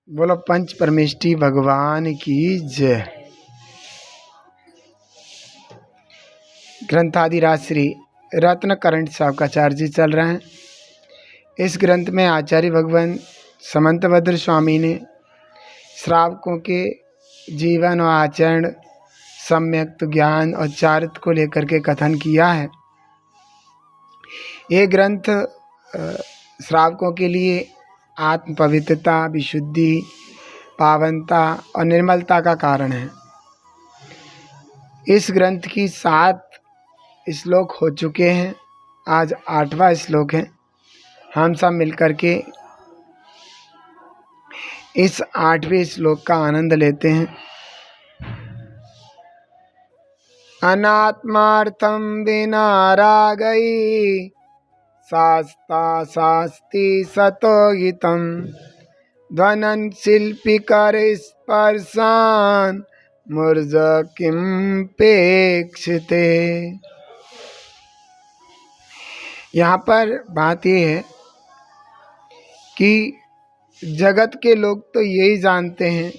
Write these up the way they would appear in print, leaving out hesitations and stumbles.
बोलो पंच परमेष्ठी भगवान की जय। ग्रंथाधिराज श्री रत्न करंट साहब का आचार्य जी चल रहे हैं। इस ग्रंथ में आचार्य भगवान समंतभद्र स्वामी ने श्रावकों के जीवन और आचरण, सम्यक ज्ञान और चारित्र को लेकर के कथन किया है। ये ग्रंथ श्रावकों के लिए आत्म पवित्रता, विशुद्धि, पावनता और निर्मलता का कारण है। इस ग्रंथ की 7 श्लोक हो चुके हैं। आज 8वां श्लोक है। हम सब मिलकर के इस 8वें श्लोक का आनंद लेते हैं। अनात्मार्थम विना रागई शास्ता शास्ति सतो हितम ध्वनन शिल्पी कर स्पर्शान मूर्ज किम पेक्षते। यहाँ पर बात यह है कि जगत के लोग तो यही जानते हैं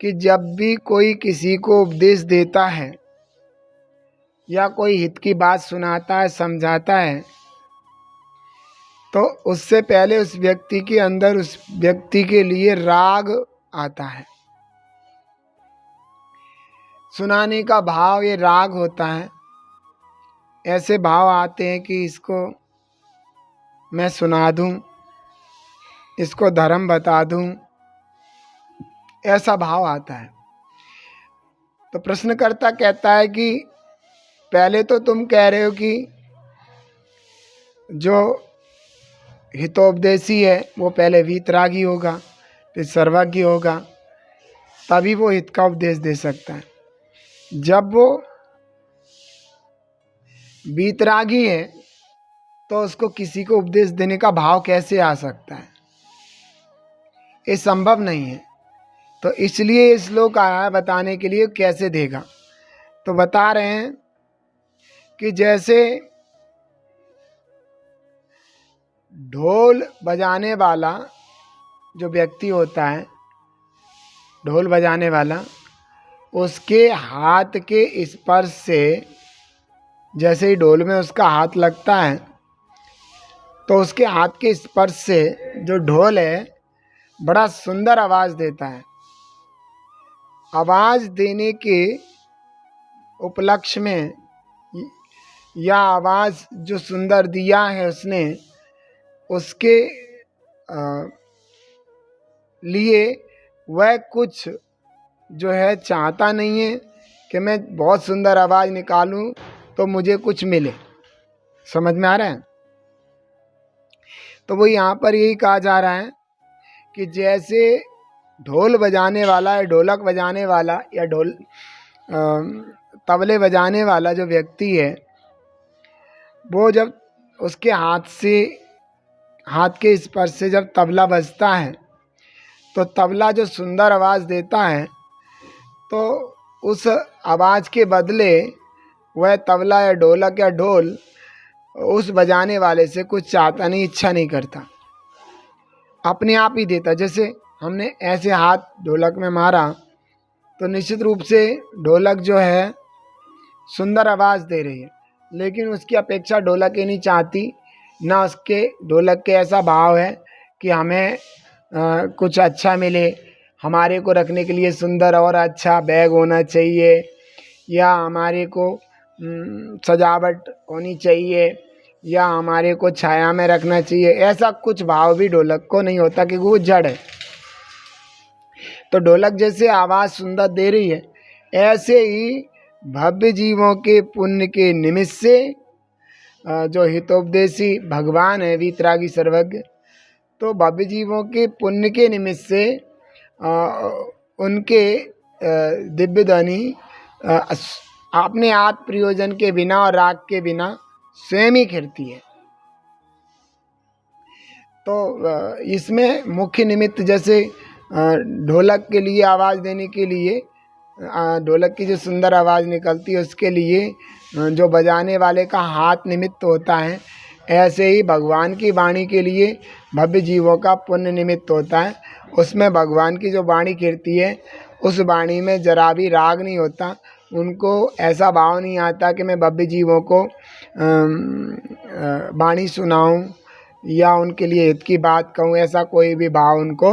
कि जब भी कोई किसी को उपदेश देता है या कोई हित की बात सुनाता है, समझाता है, तो उससे पहले उस व्यक्ति के अंदर उस व्यक्ति के लिए राग आता है। सुनाने का भाव ये राग होता है। ऐसे भाव आते हैं कि इसको मैं सुना दूं, इसको धर्म बता दूं, ऐसा भाव आता है। तो प्रश्नकर्ता कहता है कि पहले तो तुम कह रहे हो कि जो हितोपदेशी है वो पहले वीतरागी होगा, फिर सर्वज्ञ होगा, तभी वो हित का उपदेश दे सकता है। जब वो वीतरागी है तो उसको किसी को उपदेश देने का भाव कैसे आ सकता है? ये संभव नहीं है। तो इसलिए इस श्लोक आया है बताने के लिए कैसे देगा। तो बता रहे हैं कि जैसे ढोल बजाने वाला जो व्यक्ति होता है, ढोल बजाने वाला, उसके हाथ के स्पर्श से, जैसे ही ढोल में उसका हाथ लगता है तो उसके हाथ के स्पर्श से जो ढोल है बड़ा सुंदर आवाज़ देता है। आवाज़ देने के उपलक्ष्य में या आवाज़ जो सुंदर दिया है उसने, उसके लिए वह कुछ जो है चाहता नहीं है कि मैं बहुत सुंदर आवाज़ निकालूं तो मुझे कुछ मिले। समझ में आ रहा है? तो वो यहाँ पर यही कहा जा रहा है कि जैसे ढोल बजाने वाला या ढोलक बजाने वाला या तबले बजाने वाला जो व्यक्ति है, वो जब उसके हाथ के स्पर्श से जब तबला बजता है तो तबला जो सुंदर आवाज़ देता है, तो उस आवाज़ के बदले वह तबला या ढोलक या ढोल उस बजाने वाले से कुछ चाहता नहीं, इच्छा नहीं करता, अपने आप ही देता। जैसे हमने ऐसे हाथ ढोलक में मारा तो निश्चित रूप से ढोलक जो है सुंदर आवाज़ दे रही है, लेकिन उसकी अपेक्षा ढोलक ये नहीं चाहती, ना उसके ढोलक के ऐसा भाव है कि हमें कुछ अच्छा मिले, हमारे को रखने के लिए सुंदर और अच्छा बैग होना चाहिए, या हमारे को सजावट होनी चाहिए, या हमारे को छाया में रखना चाहिए। ऐसा कुछ भाव भी ढोलक को नहीं होता क्योंकि वो जड़ है। तो ढोलक जैसे आवाज़ सुंदर दे रही है, ऐसे ही भव्य जीवों के पुण्य के निमित्त से जो हितोपदेशी भगवान है, वीतरागी सर्वज्ञ, तो भव्य जीवों के पुण्य के निमित्त से उनके दिव्य ध्वनि अपने आत्म प्रयोजन के बिना और राग के बिना स्वयं ही खिलती है। तो इसमें मुख्य निमित्त जैसे ढोलक के लिए आवाज़ देने के लिए, ढोलक की जो सुंदर आवाज़ निकलती है उसके लिए जो बजाने वाले का हाथ निमित्त होता है, ऐसे ही भगवान की वाणी के लिए भव्य जीवों का पुण्य निमित्त होता है। उसमें भगवान की जो वाणी कीर्ति है, उस वाणी में जरा भी राग नहीं होता। उनको ऐसा भाव नहीं आता कि मैं भव्य जीवों को वाणी सुनाऊं या उनके लिए हित की बात कहूं, ऐसा कोई भी भाव उनको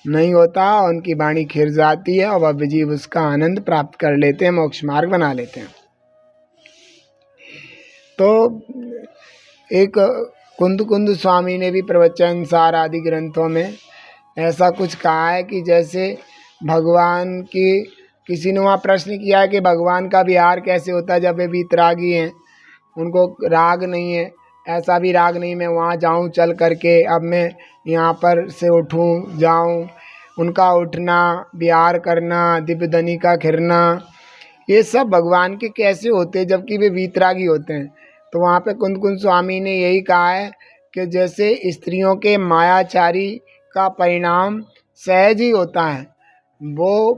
नहीं होता। उनकी वाणी खिर जाती है और भव्य जीव उसका आनंद प्राप्त कर लेते हैं, मोक्ष मार्ग बना लेते हैं। तो एक कुंद स्वामी ने भी प्रवचन सार आदि ग्रंथों में ऐसा कुछ कहा है कि जैसे भगवान की, किसी ने वहाँ प्रश्न किया है कि भगवान का विहार कैसे होता है जब वे वीतरागी हैं, उनको राग नहीं है, ऐसा भी राग नहीं मैं वहाँ जाऊँ चल करके, अब मैं यहाँ पर से उठूँ जाऊँ, उनका उठना, विहार करना, दिव्य धनी का खिरना, ये सब भगवान के कैसे होते हैं जबकि वे वीतरागी होते हैं। तो वहाँ पे कुंद स्वामी ने यही कहा है कि जैसे स्त्रियों के मायाचारी का परिणाम सहज ही होता है, वो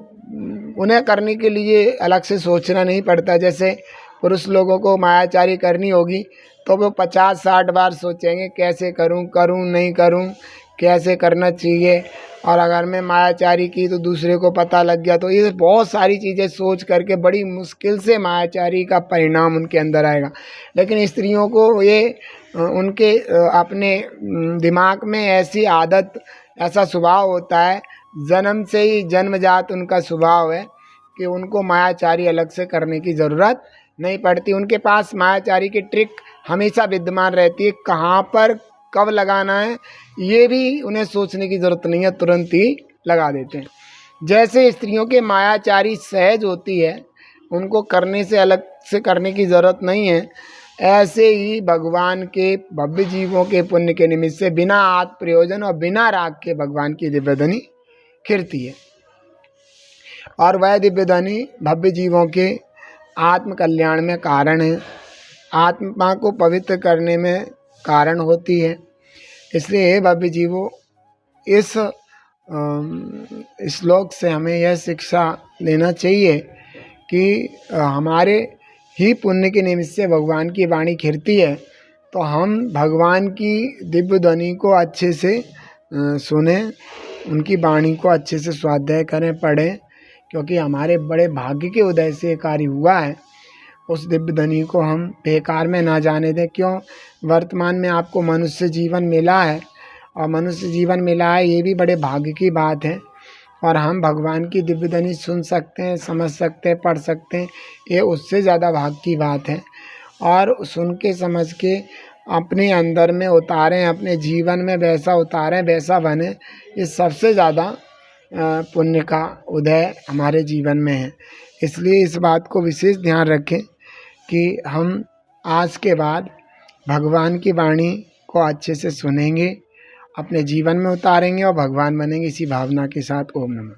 उन्हें करने के लिए अलग से सोचना नहीं पड़ता। जैसे पुरुष लोगों को मायाचारी करनी होगी तो वो 50-60 बार सोचेंगे कैसे करूं, करूं नहीं करूं, कैसे करना चाहिए, और अगर मैं मायाचारी की तो दूसरे को पता लग गया, तो ये बहुत सारी चीज़ें सोच करके बड़ी मुश्किल से मायाचारी का परिणाम उनके अंदर आएगा। लेकिन स्त्रियों को ये उनके अपने दिमाग में ऐसी आदत, ऐसा स्वभाव होता है, जन्म से ही जन्मजात उनका स्वभाव है कि उनको मायाचारी अलग से करने की ज़रूरत नहीं पड़ती। उनके पास मायाचारी की ट्रिक हमेशा विद्यमान रहती है, कहाँ पर कब लगाना है ये भी उन्हें सोचने की ज़रूरत नहीं है, तुरंत ही लगा देते हैं। जैसे स्त्रियों के मायाचारी सहज होती है, उनको करने से अलग से करने की ज़रूरत नहीं है, ऐसे ही भगवान के भव्य जीवों के पुण्य के निमित्त से बिना आत्म प्रयोजन और बिना राग के भगवान की दिव्य ध्वनि खिरती है। और वह दिव्य ध्वनि भव्य जीवों के आत्म कल्याण में कारण है, आत्मा को पवित्र करने में कारण होती है। इसलिए भव्य जीवों, इस श्लोक से हमें यह शिक्षा लेना चाहिए कि हमारे ही पुण्य के निमित्त से भगवान की वाणी खिरती है, तो हम भगवान की दिव्य ध्वनि को अच्छे से सुने, उनकी वाणी को अच्छे से स्वाध्याय करें, पढ़ें, क्योंकि हमारे बड़े भाग्य के उदय से कार्य हुआ है। उस दिव्य ध्वनि को हम बेकार में ना जाने दें। क्यों? वर्तमान में आपको मनुष्य जीवन मिला है, और मनुष्य जीवन मिला है ये भी बड़े भाग्य की बात है, और हम भगवान की दिव्य ध्वनि सुन सकते हैं, समझ सकते हैं, पढ़ सकते हैं, ये उससे ज़्यादा भाग्य की बात है। और सुन के समझ के अपने अंदर में उतारें, अपने जीवन में वैसा उतारें, वैसा बने, ये सबसे ज़्यादा पुण्य का उदय हमारे जीवन में है। इसलिए इस बात को विशेष ध्यान रखें कि हम आज के बाद भगवान की वाणी को अच्छे से सुनेंगे, अपने जीवन में उतारेंगे और भगवान बनेंगे। इसी भावना के साथ ओम नमः।